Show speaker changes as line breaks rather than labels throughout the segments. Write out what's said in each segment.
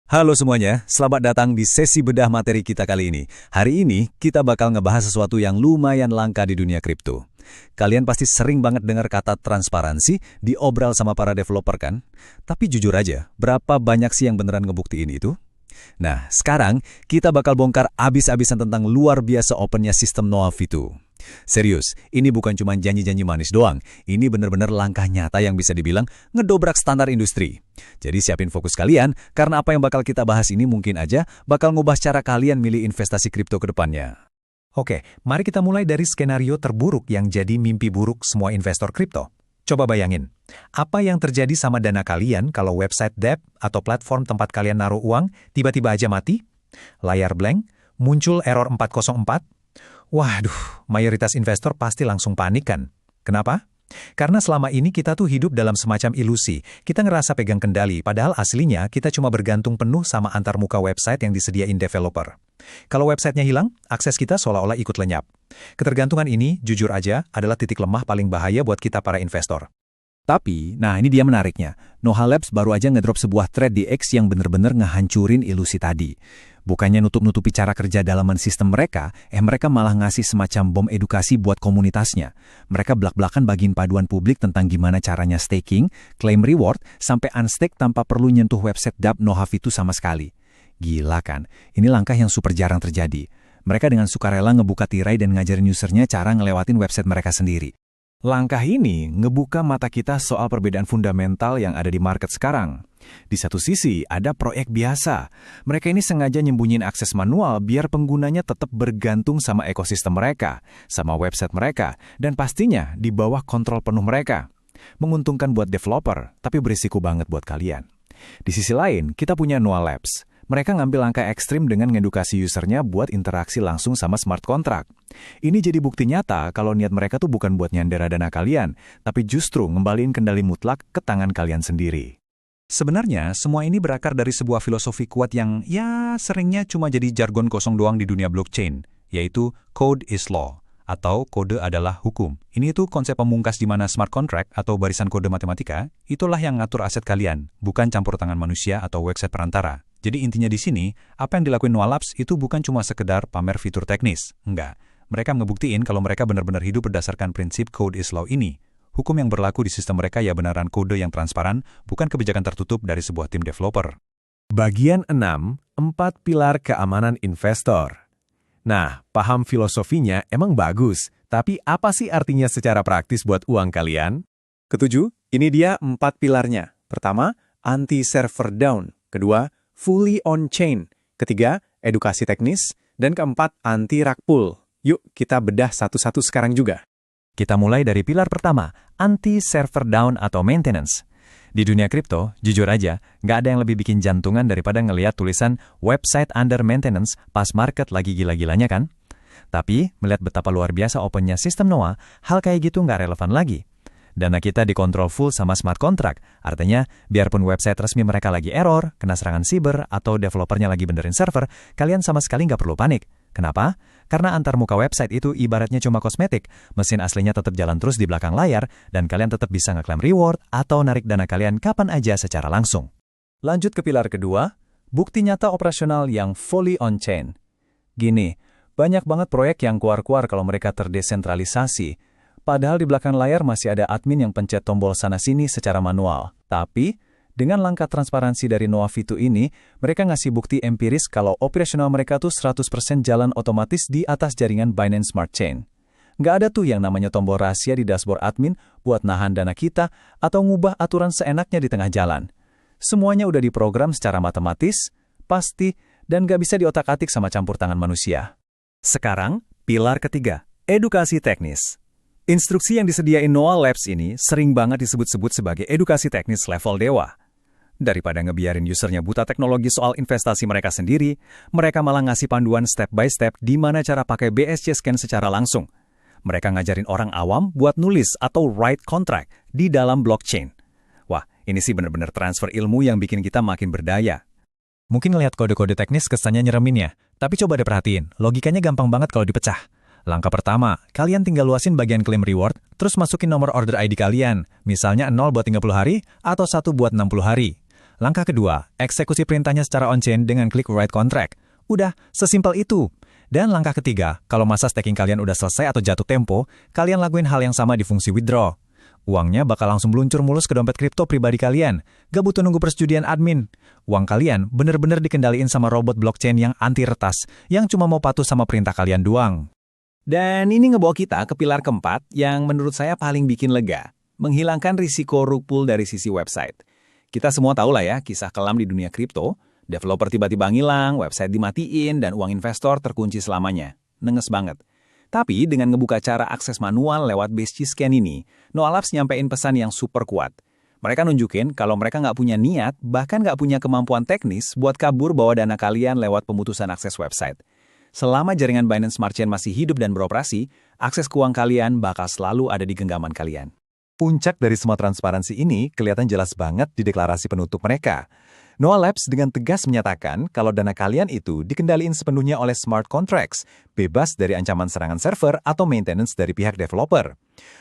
Halo semuanya, selamat datang di sesi bedah materi kita kali ini. Hari ini kita bakal ngebahas sesuatu yang lumayan langka di dunia kripto. Kalian pasti sering banget dengar kata transparansi diobral sama para developer kan? Tapi jujur aja, berapa banyak sih yang beneran ngebuktiin itu? Nah, sekarang kita bakal bongkar abis-abisan tentang luar biasa opennya sistem Noah V2. Serius, ini bukan cuma janji-janji manis doang. Ini bener-bener langkah nyata yang bisa dibilang ngedobrak standar industri. Jadi siapin fokus kalian, karena apa yang bakal kita bahas ini mungkin aja bakal ngubah cara kalian milih investasi kripto ke depannya.
Oke, mari kita mulai dari skenario terburuk yang jadi mimpi buruk semua investor kripto. Coba bayangin, apa yang terjadi sama dana kalian kalau website debt atau platform tempat kalian naruh uang tiba-tiba aja mati? Layar blank, muncul error 404. Waduh, mayoritas investor pasti langsung panik kan? Kenapa? Karena selama ini kita tuh hidup dalam semacam ilusi. Kita ngerasa pegang kendali, padahal aslinya kita cuma bergantung penuh sama antarmuka website yang disediain developer. Kalau websitenya hilang, akses kita seolah-olah ikut lenyap. Ketergantungan ini, jujur aja, adalah titik lemah paling bahaya buat kita para investor.
Tapi, nah ini dia menariknya. Noah Labs baru aja ngedrop sebuah thread di X yang bener-bener ngehancurin ilusi tadi. Bukannya nutup-nutupi cara kerja dalaman sistem mereka, mereka malah ngasih semacam bom edukasi buat komunitasnya. Mereka blak-blakan bagiin paduan publik tentang gimana caranya staking, claim reward, sampai unstake tanpa perlu nyentuh website dApp Noah V2 sama sekali. Gila kan? Ini langkah yang super jarang terjadi. Mereka dengan sukarela ngebuka tirai dan ngajarin usernya cara ngelewatin website mereka sendiri. Langkah ini ngebuka mata kita soal perbedaan fundamental yang ada di market sekarang. Di satu sisi, ada proyek biasa. Mereka ini sengaja nyembunyiin akses manual biar penggunanya tetap bergantung sama ekosistem mereka, sama website mereka, dan pastinya di bawah kontrol penuh mereka. Menguntungkan buat developer, tapi berisiko banget buat kalian. Di sisi lain, kita punya Noah Labs. Mereka ngambil langkah ekstrim dengan ngedukasi usernya buat interaksi langsung sama smart contract. Ini jadi bukti nyata kalau niat mereka tuh bukan buat nyandera dana kalian, tapi justru ngembaliin kendali mutlak ke tangan kalian sendiri.
Sebenarnya, semua ini berakar dari sebuah filosofi kuat yang seringnya cuma jadi jargon kosong doang di dunia blockchain, yaitu code is law, atau kode adalah hukum. Ini tuh konsep pemungkas di mana smart contract atau barisan kode matematika, itulah yang ngatur aset kalian, bukan campur tangan manusia atau website perantara. Jadi intinya di sini, apa yang dilakuin Noah Labs itu bukan cuma sekedar pamer fitur teknis. Enggak. Mereka ngebuktiin kalau mereka benar-benar hidup berdasarkan prinsip code is law ini. Hukum yang berlaku di sistem mereka ya beneran kode yang transparan, bukan kebijakan tertutup dari sebuah tim developer.
Bagian 6, 4 pilar keamanan investor. Nah, paham filosofinya emang bagus, tapi apa sih artinya secara praktis buat uang kalian?
Ketujuh, ini dia 4 pilarnya. Pertama, anti-server down. Kedua, fully on-chain. Ketiga, edukasi teknis. Dan keempat, anti-rug pull. Yuk, kita bedah satu-satu sekarang juga.
Kita mulai dari pilar pertama, anti-server down atau maintenance. Di dunia kripto, jujur aja, nggak ada yang lebih bikin jantungan daripada ngelihat tulisan website under maintenance pas market lagi gila-gilanya kan? Tapi, melihat betapa luar biasa opennya sistem Noah, hal kayak gitu nggak relevan lagi. Dana kita dikontrol full sama smart contract, artinya biarpun website resmi mereka lagi error, kena serangan siber, atau developernya lagi benerin server, kalian sama sekali nggak perlu panik. Kenapa? Karena antarmuka website itu ibaratnya cuma kosmetik, mesin aslinya tetap jalan terus di belakang layar, dan kalian tetap bisa ngeklaim reward atau narik dana kalian kapan aja secara langsung.
Lanjut ke pilar kedua, bukti nyata operasional yang fully on-chain. Gini, banyak banget proyek yang keluar-keluar kalau mereka terdesentralisasi, padahal di belakang layar masih ada admin yang pencet tombol sana-sini secara manual. Tapi, dengan langkah transparansi dari Noah V2 ini, mereka ngasih bukti empiris kalau operasional mereka tuh 100% jalan otomatis di atas jaringan Binance Smart Chain. Nggak ada tuh yang namanya tombol rahasia di dashboard admin buat nahan dana kita atau ngubah aturan seenaknya di tengah jalan. Semuanya udah diprogram secara matematis, pasti, dan nggak bisa diotak-atik sama campur tangan manusia.
Sekarang, pilar ketiga, edukasi teknis. Instruksi yang disediain Noah Labs ini sering banget disebut-sebut sebagai edukasi teknis level dewa. Daripada ngebiarin usernya buta teknologi soal investasi mereka sendiri, mereka malah ngasih panduan step by step di mana cara pakai BSC scan secara langsung. Mereka ngajarin orang awam buat nulis atau write contract di dalam blockchain. Wah, ini sih bener-bener transfer ilmu yang bikin kita makin berdaya. Mungkin ngelihat kode-kode teknis kesannya nyeremin ya, tapi coba deh perhatiin, logikanya gampang banget kalau dipecah. Langkah pertama, kalian tinggal luasin bagian claim reward, terus masukin nomor order ID kalian, misalnya 0 buat 30 hari atau 1 buat 60 hari. Langkah kedua, eksekusi perintahnya secara on-chain dengan klik write contract. Udah, sesimpel itu. Dan langkah ketiga, kalau masa staking kalian udah selesai atau jatuh tempo, kalian lakuin hal yang sama di fungsi withdraw. Uangnya bakal langsung meluncur mulus ke dompet kripto pribadi kalian. Gak butuh nunggu persetujuan admin. Uang kalian bener-bener dikendaliin sama robot blockchain yang anti retas, yang cuma mau patuh sama perintah kalian doang.
Dan ini ngebawa kita ke pilar keempat yang menurut saya paling bikin lega. Menghilangkan risiko rug pull dari sisi website. Kita semua tahu lah ya kisah kelam di dunia kripto. Developer tiba-tiba ngilang, website dimatiin, dan uang investor terkunci selamanya. Nenges banget. Tapi dengan ngebuka cara akses manual lewat base scan ini, Noah Labs nyampein pesan yang super kuat. Mereka nunjukin kalau mereka nggak punya niat, bahkan nggak punya kemampuan teknis buat kabur bawa dana kalian lewat pemutusan akses website. Selama jaringan Binance Smart Chain masih hidup dan beroperasi, akses ke uang kalian bakal selalu ada di genggaman kalian.
Puncak dari semua transparansi ini kelihatan jelas banget di deklarasi penutup mereka. Noah Labs dengan tegas menyatakan kalau dana kalian itu dikendaliin sepenuhnya oleh smart contracts, bebas dari ancaman serangan server atau maintenance dari pihak developer.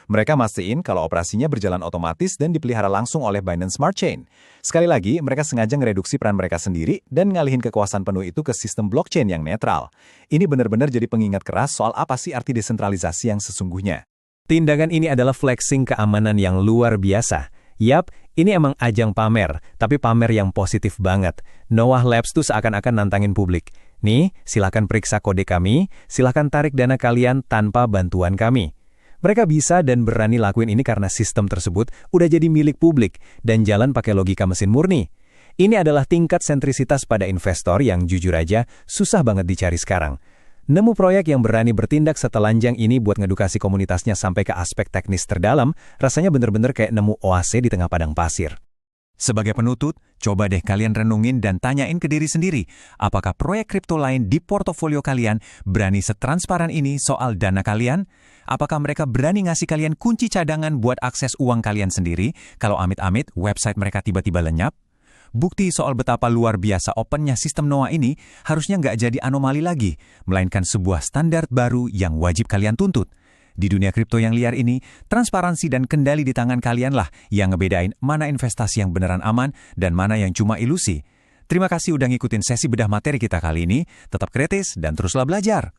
Mereka mastiin kalau operasinya berjalan otomatis dan dipelihara langsung oleh Binance Smart Chain. Sekali lagi, mereka sengaja ngereduksi peran mereka sendiri dan ngalihin kekuasaan penuh itu ke sistem blockchain yang netral. Ini benar-benar jadi pengingat keras soal apa sih arti desentralisasi yang sesungguhnya.
Tindakan ini adalah flexing keamanan yang luar biasa. Yap, ini emang ajang pamer, tapi pamer yang positif banget. Noah Labs tuh seakan-akan nantangin publik. Nih, silakan periksa kode kami, silakan tarik dana kalian tanpa bantuan kami. Mereka bisa dan berani lakuin ini karena sistem tersebut udah jadi milik publik dan jalan pakai logika mesin murni. Ini adalah tingkat sentrisitas pada investor yang jujur aja susah banget dicari sekarang. Nemu proyek yang berani bertindak setelanjang ini buat ngedukasi komunitasnya sampai ke aspek teknis terdalam, rasanya bener-bener kayak nemu oase di tengah padang pasir.
Sebagai penutup, coba deh kalian renungin dan tanyain ke diri sendiri, apakah proyek kripto lain di portofolio kalian berani setransparan ini soal dana kalian? Apakah mereka berani ngasih kalian kunci cadangan buat akses uang kalian sendiri kalau amit-amit website mereka tiba-tiba lenyap? Bukti soal betapa luar biasa opennya sistem Noah ini harusnya nggak jadi anomali lagi, melainkan sebuah standar baru yang wajib kalian tuntut. Di dunia kripto yang liar ini, transparansi dan kendali di tangan kalian lah yang ngebedain mana investasi yang beneran aman dan mana yang cuma ilusi. Terima kasih udah ngikutin sesi bedah materi kita kali ini, tetap kritis dan teruslah belajar.